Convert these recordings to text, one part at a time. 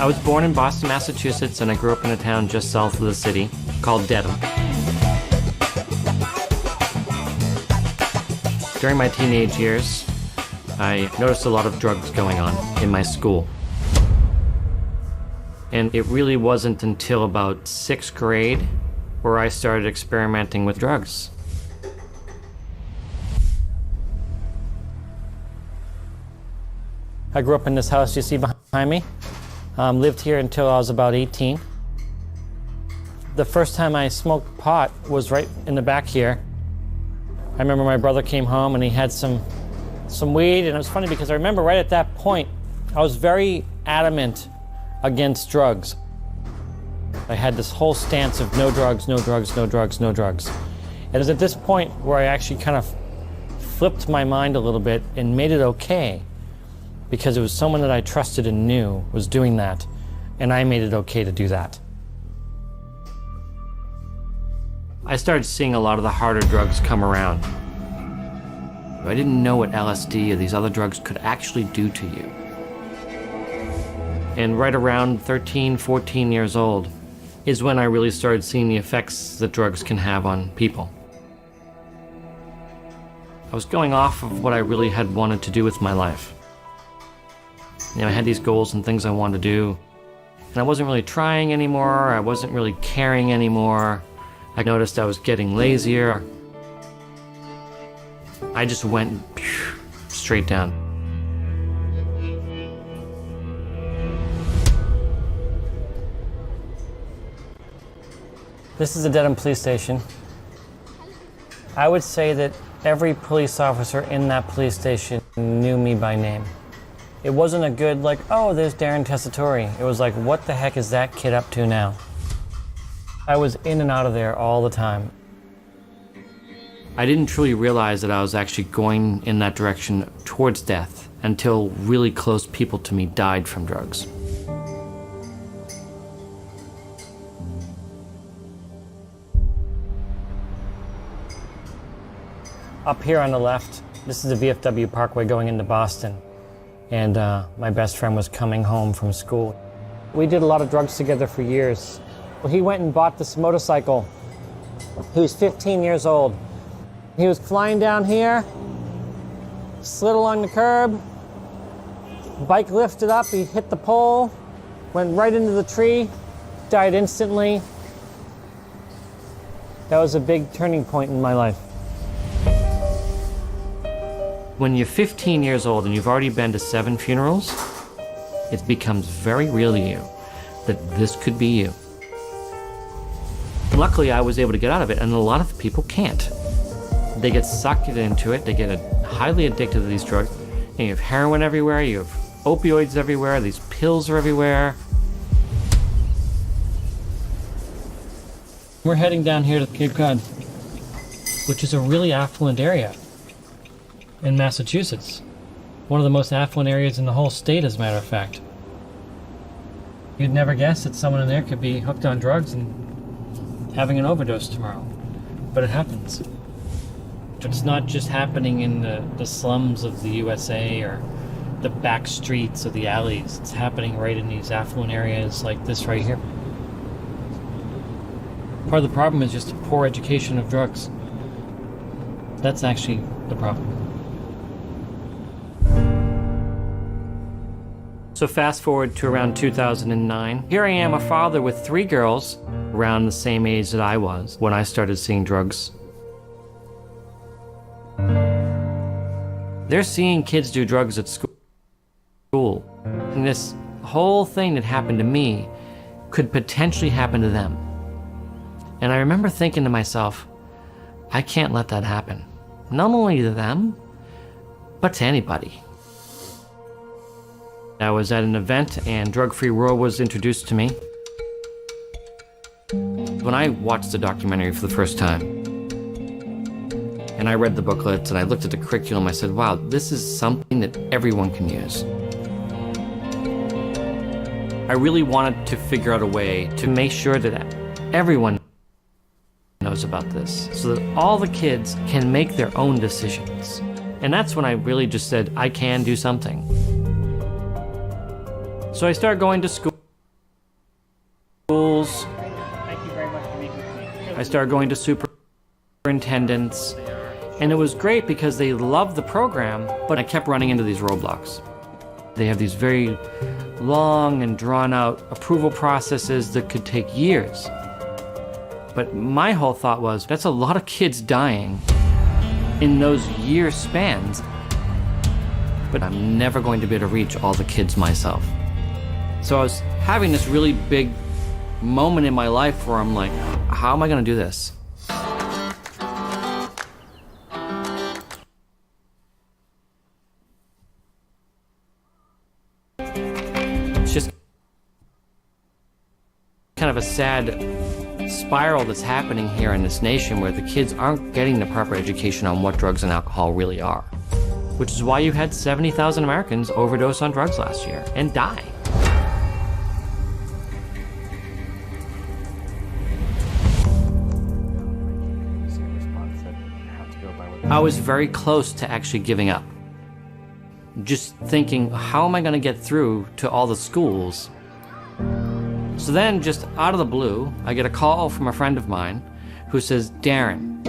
I was born in Boston, Massachusetts, and I grew up in a town just south of the city called Dedham. During my teenage years, I noticed a lot of drugs going on in my school. And it really wasn't until about 6th grade where I started experimenting with drugs. I grew up in this house you see behind me. Lived here until I was about 18. The first time I smoked pot was right in the back here. I remember my brother came home and he had some weed, and it was funny because I remember right at that point, I was very adamant against drugs. I had this whole stance of no drugs, no drugs, no drugs, no drugs. It was at this point where I actually kind of flipped my mind a little bit and made it okay, because it was someone that I trusted and knew was doing that, and I made it okay to do that. I started seeing a lot of the harder drugs come around. I didn't know what LSD or these other drugs could actually do to you. And right around 13, 14 years old is when I really started seeing the effects that drugs can have on people. I was going off of what I really had wanted to do with my life. You know, I had these goals and things I wanted to do, and I wasn't really trying anymore, I wasn't really caring anymore. I noticed I was getting lazier. I just went straight down. This is the Dedham police station. I would say that every police officer in that police station knew me by name. It wasn't a good, like, oh, there's Darren Tessitore. It was like, what the heck is that kid up to now? I was in and out of there all the time. I didn't truly realize that I was actually going in that direction towards death until really close people to me died from drugs. Up here on the left, this is the VFW Parkway going into Boston. And my best friend was coming home from school. We did a lot of drugs together for years. Well, he went and bought this motorcycle. He was 15 years old. He was flying down here, slid along the curb, bike lifted up, he hit the pole, went right into the tree, died instantly. That was a big turning point in my life. When you're 15 years old and you've already been to 7 funerals, it becomes very real to you that this could be you. Luckily, I was able to get out of it, and a lot of people can't. They get sucked into it, they get highly addicted to these drugs. And you have heroin everywhere, you have opioids everywhere, these pills are everywhere. We're heading down here to Cape Cod, which is a really affluent area in Massachusetts. One of the most affluent areas in the whole state, as a matter of fact. You'd never guess that someone in there could be hooked on drugs and having an overdose tomorrow. But it happens. It's not just happening in the slums of the USA or the back streets of the alleys. It's happening right in these affluent areas like this right here. Part of the problem is just a poor education of drugs. That's actually the problem. So fast forward to around 2009. Here I am, a father with 3 girls around the same age that I was when I started seeing drugs. They're seeing kids do drugs at school. And this whole thing that happened to me could potentially happen to them. And I remember thinking to myself, I can't let that happen. Not only to them, but to anybody. I was at an event and Drug Free World was introduced to me. When I watched the documentary for the first time, and I read the booklets and I looked at the curriculum, I said, wow, this is something that everyone can use. I really wanted to figure out a way to make sure that everyone knows about this, so that all the kids can make their own decisions. And that's when I really just said, I can do something. So I started going to school started going to superintendents, and it was great because they loved the program, but I kept running into these roadblocks. They have these very long and drawn-out approval processes that could take years. But my whole thought was, that's a lot of kids dying in those year spans. But I'm never going to be able to reach all the kids myself. So I was having this really big moment in my life where I'm like, how am I going to do this? It's just kind of a sad spiral that's happening here in this nation where the kids aren't getting the proper education on what drugs and alcohol really are. Which is why you had 70,000 Americans overdose on drugs last year and die. I was very close to actually giving up. Just thinking, how am I going to get through to all the schools? So then, just out of the blue, I get a call from a friend of mine who says, Darren,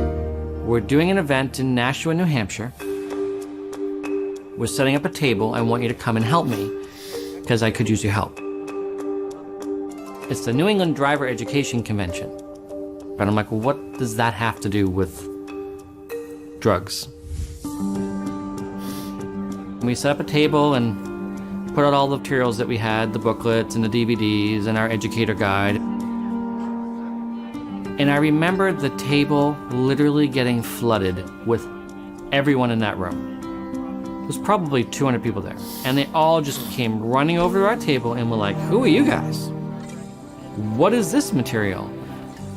we're doing an event in Nashua, New Hampshire. We're setting up a table. I want you to come and help me because I could use your help. It's the New England Driver Education Convention. And I'm like, well, what does that have to do with drugs? We set up a table and put out all the materials that we had, the booklets and the DVDs and our educator guide. And I remember the table literally getting flooded with everyone in that room. There's probably 200 people there. And they all just came running over to our table and were like, who are you guys? What is this material?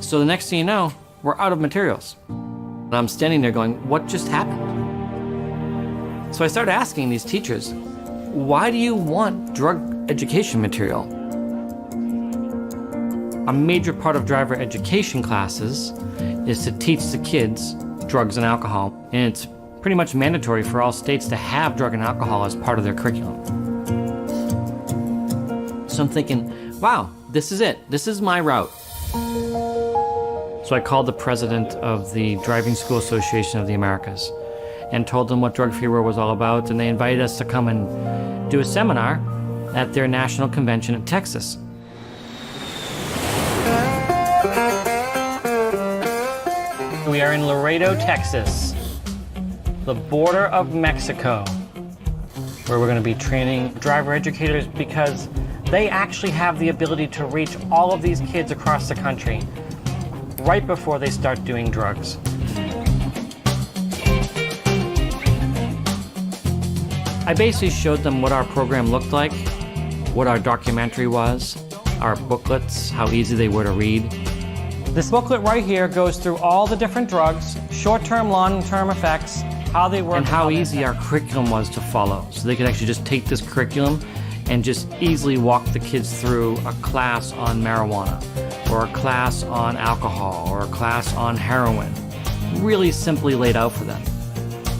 So the next thing you know, we're out of materials. And I'm standing there going, what just happened? So I started asking these teachers, why do you want drug education material? A major part of driver education classes is to teach the kids drugs and alcohol. And it's pretty much mandatory for all states to have drug and alcohol as part of their curriculum. So I'm thinking, wow, this is it. This is my route. So I called the president of the Driving School Association of the Americas and told them what Drug Free World was all about, and they invited us to come and do a seminar at their national convention in Texas. We are in Laredo, Texas, the border of Mexico, where we're going to be training driver educators because they actually have the ability to reach all of these kids across the country right before they start doing drugs. I basically showed them what our program looked like, what our documentary was, our booklets, how easy they were to read. This booklet right here goes through all the different drugs, short-term, long-term effects, how they work, and how easy our curriculum was to follow. So they could actually just take this curriculum and just easily walk the kids through a class on marijuana, or a class on alcohol, or a class on heroin. Really simply laid out for them.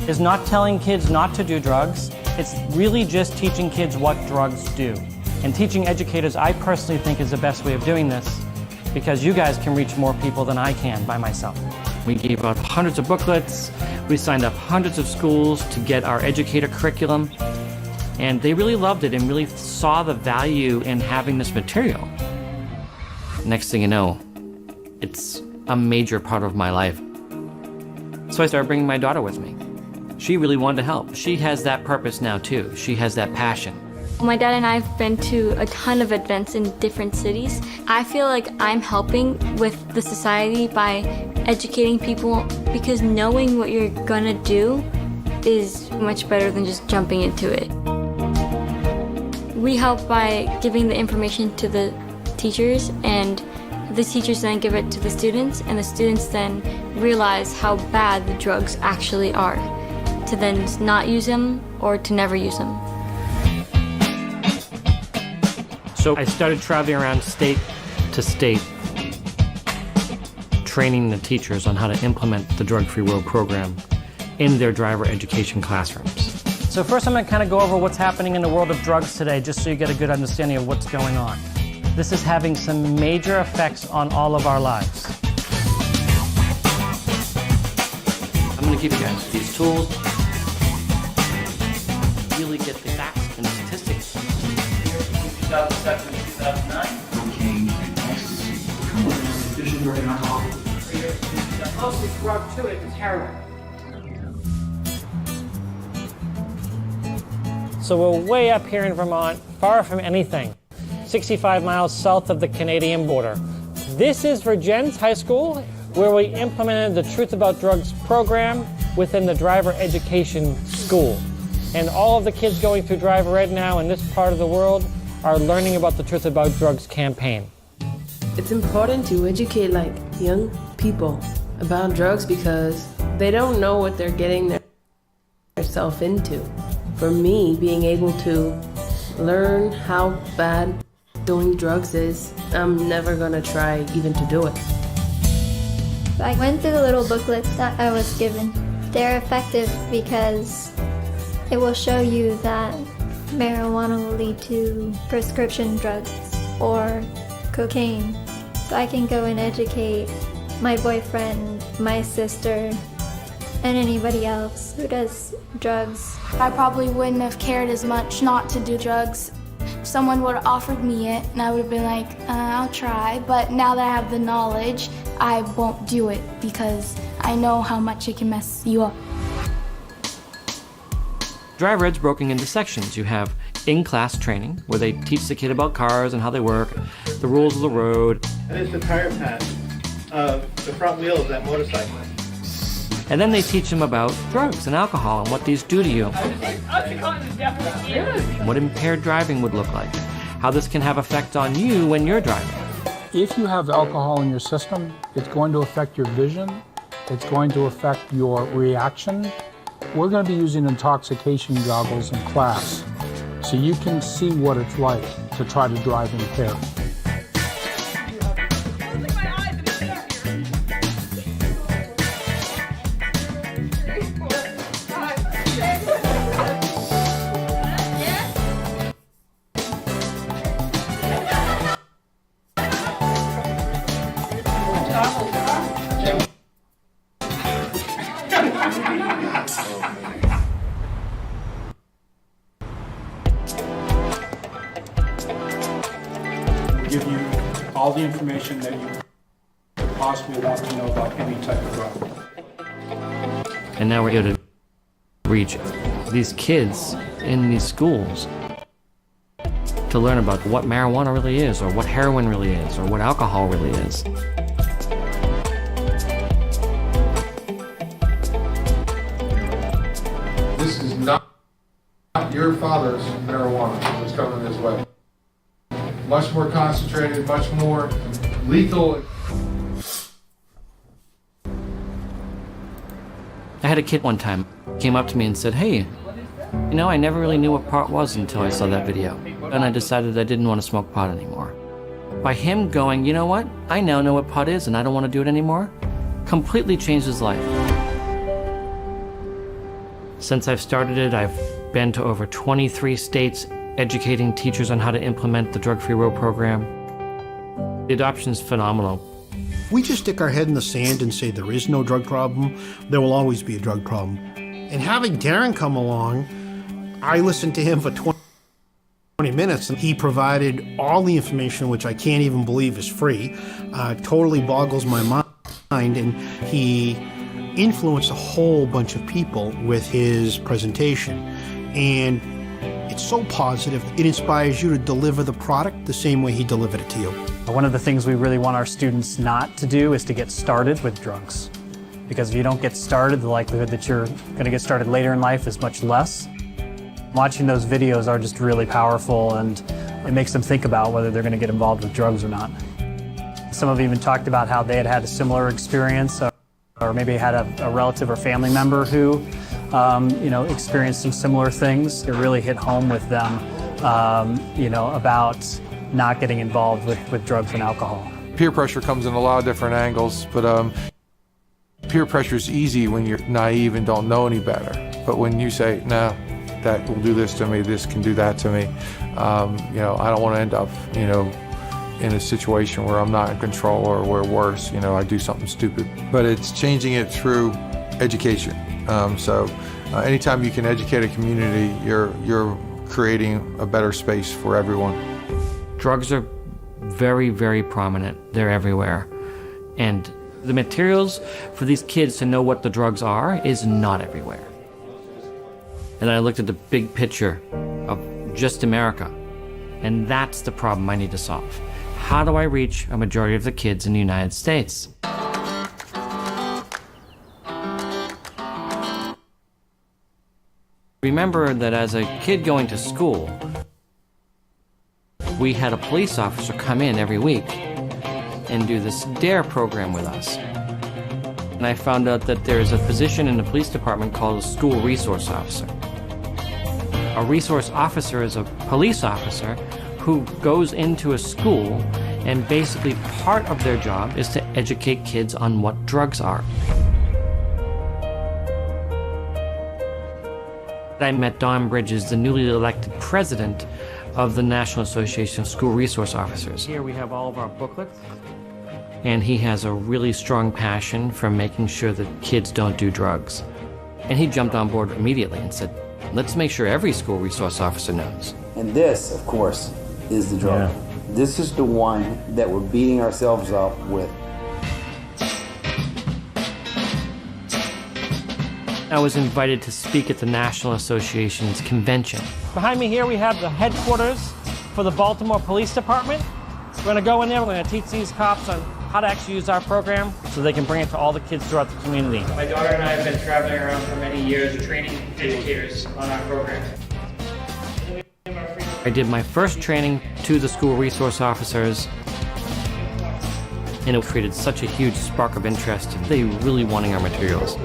It's not telling kids not to do drugs. It's really just teaching kids what drugs do. And teaching educators, I personally think, is the best way of doing this because you guys can reach more people than I can by myself. We gave out hundreds of booklets. We signed up hundreds of schools to get our educator curriculum. And they really loved it and really saw the value in having this material. Next thing you know, it's a major part of my life. So I started bringing my daughter with me. She really wanted to help. She has that purpose now too. She has that passion. My dad and I have been to a ton of events in different cities. I feel like I'm helping with the society by educating people because knowing what you're gonna do is much better than just jumping into it. We help by giving the information to the teachers, and the teachers then give it to the students, and the students then realize how bad the drugs actually are, to then not use them or to never use them. So I started traveling around state to state, training the teachers on how to implement the Drug Free World program in their driver education classrooms. So first I'm going to kind of go over what's happening in the world of drugs today, just so you get a good understanding of what's going on. This is having some major effects on all of our lives. give you guys these tools. Really get the facts and statistics. Here in 2007 and 2009. Cocaine and ecstasy become efficient drug and alcohol. The closest drug to it is heroin. So we're way up here in Vermont, far from anything, 65 miles south of the Canadian border. This is Virgins High School, where we implemented the Truth About Drugs program within the driver education school. And all of the kids going through driver ed now in this part of the world are learning about the Truth About Drugs campaign. It's important to educate young people about drugs because they don't know what they're getting themselves into. For me, being able to learn how bad doing drugs is, I'm never gonna try even to do it. I went through the little booklets that I was given. They're effective because it will show you that marijuana will lead to prescription drugs or cocaine. So I can go and educate my boyfriend, my sister, and anybody else who does drugs. I probably wouldn't have cared as much not to do drugs. Someone would have offered me it and I would have been like, I'll try. But now that I have the knowledge, I won't do it because I know how much it can mess you up. Driver ed's broken into sections. You have in-class training, where they teach the kid about cars and how they work, the rules of the road. That is the tire patch of the front wheel of that motorcycle. And then they teach them about drugs and alcohol and what these do to you. What impaired driving would look like. How this can have effect on you when you're driving. If you have alcohol in your system, it's going to affect your vision. It's going to affect your reaction. We're going to be using intoxication goggles in class so you can see what it's like to try to drive impaired. Give you all the information that you could possibly want to know about any type of drug. And now we're able to reach these kids in these schools to learn about what marijuana really is, or what heroin really is, or what alcohol really is. This is not your father's marijuana that's coming this way. Much more concentrated, much more lethal. I had a kid one time came up to me and said, "Hey, you know, I never really knew what pot was until I saw that video. And I decided I didn't want to smoke pot anymore." By him going, "You know what? I now know what pot is and I don't want to do it anymore," completely changed his life. Since I've started it, I've been to over 23 states educating teachers on how to implement the Drug Free Road program. The adoption is phenomenal. We just stick our head in the sand and say there is no drug problem, there will always be a drug problem. And having Darren come along, I listened to him for 20 minutes and he provided all the information, which I can't even believe is free, totally boggles my mind, and he influenced a whole bunch of people with his presentation. And it's so positive, it inspires you to deliver the product the same way he delivered it to you. One of the things we really want our students not to do is to get started with drugs. Because if you don't get started, the likelihood that you're going to get started later in life is much less. Watching those videos are just really powerful, and it makes them think about whether they're going to get involved with drugs or not. Some have even talked about how they had had a similar experience, or maybe had a relative or family member who experienced some similar things. It really hit home with them, about not getting involved with drugs and alcohol. Peer pressure comes in a lot of different angles, but peer pressure is easy when you're naive and don't know any better. But when you say, no, that will do this to me, this can do that to me, I don't want to end up, in a situation where I'm not in control, or where worse, I do something stupid. But it's changing it through education. Anytime you can educate a community, you're creating a better space for everyone. Drugs are very, very prominent. They're everywhere. And the materials for these kids to know what the drugs are is not everywhere. And I looked at the big picture of just America, and that's the problem I need to solve. How do I reach a majority of the kids in the United States? Remember that as a kid going to school, we had a police officer come in every week and do this DARE program with us. And I found out that there's a position in the police department called a school resource officer. A resource officer is a police officer who goes into a school, and basically part of their job is to educate kids on what drugs are. I met Don Bridges, the newly elected president of the National Association of School Resource Officers. Here we have all of our booklets, and he has a really strong passion for making sure that kids don't do drugs. And he jumped on board immediately and said, let's make sure every school resource officer knows. And this, of course, is the drug. Yeah. This is the one that we're beating ourselves up with. I was invited to speak at the National Association's convention. Behind me here we have the headquarters for the Baltimore Police Department. We're going to go in there, we're going to teach these cops on how to actually use our program so they can bring it to all the kids throughout the community. My daughter and I have been traveling around for many years training educators on our program. I did my first training to the school resource officers, and it created such a huge spark of interest. They really wanting our materials.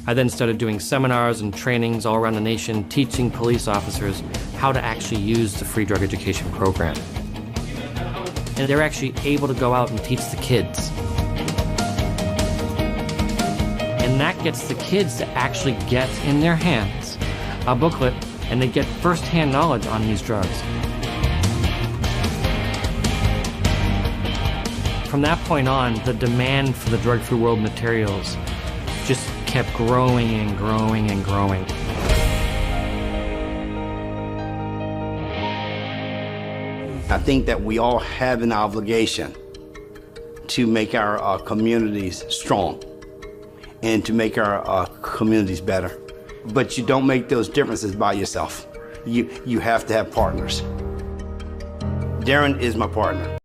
I then started doing seminars and trainings all around the nation, teaching police officers how to actually use the free drug education program. And they're actually able to go out and teach the kids. And that gets the kids to actually get in their hands a booklet, and they get first-hand knowledge on these drugs. From that point on, the demand for the drug-free world materials just kept growing and growing and growing. I think that we all have an obligation to make our communities strong and to make our communities better. But you don't make those differences by yourself. You have to have partners. Darren is my partner.